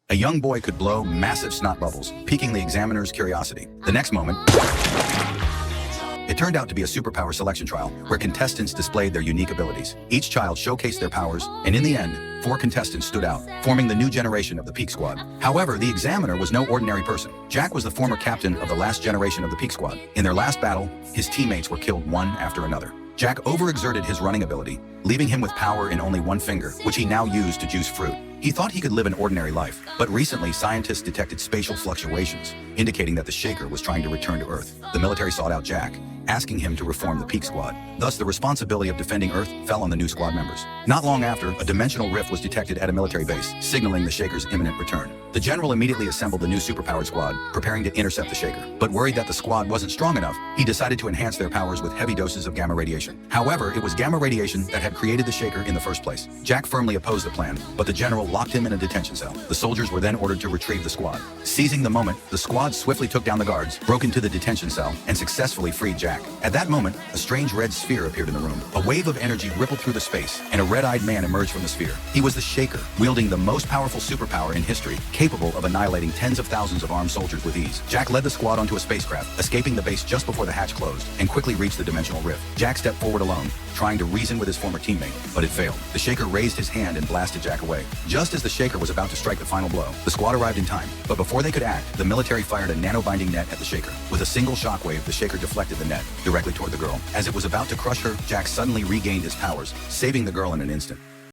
A young boy could blow massive snot bubbles, piquing the examiner's curiosity. The next moment, it turned out to be a superpower selection trial where contestants displayed their unique abilities. Each child showcased their powers, and in the end, 4 contestants stood out, forming the new generation of the Peak Squad. However, the examiner was no ordinary person. Jack was the former captain of the last generation of the Peak Squad. In their last battle, his teammates were killed one after another. Jack overexerted his running ability, leaving him with power in only one finger, which he now used to juice fruit. He thought he could live an ordinary life, but recently scientists detected spatial fluctuations, indicating that the Shaker was trying to return to Earth. The military sought out Jack, asking him to reform the Peak Squad. Thus, the responsibility of defending Earth fell on the new squad members. Not long after, a dimensional rift was detected at a military base, signaling the Shaker's imminent return. The general immediately assembled the new superpowered squad, preparing to intercept the Shaker. But worried that the squad wasn't strong enough, he decided to enhance their powers with heavy doses of gamma radiation. However, it was gamma radiation that had created the Shaker in the first place. Jack firmly opposed the plan, but the general locked him in a detention cell. The soldiers were then ordered to retrieve the squad. Seizing the moment, the squad swiftly took down the guards, broke into the detention cell, and successfully freed Jack. At that moment, a strange red sphere appeared in the room. A wave of energy rippled through the space, and a red-eyed man emerged from the sphere. He was the Shaker, wielding the most powerful superpower in history, capable of annihilating tens of thousands of armed soldiers with ease. Jack led the squad onto a spacecraft, escaping the base just before the hatch closed, and quickly reached the dimensional rift. Jack stepped forward alone, trying to reason with his former teammate, but it failed. The Shaker raised his hand and blasted Jack away. Just as the Shaker was about to strike the final blow, the squad arrived in time, but before they could act, the military fired a nano-binding net at the Shaker. With a single shockwave, the Shaker deflected the net directly toward the girl. As it was about to crush her, Jack suddenly regained his powers, saving the girl in an instant.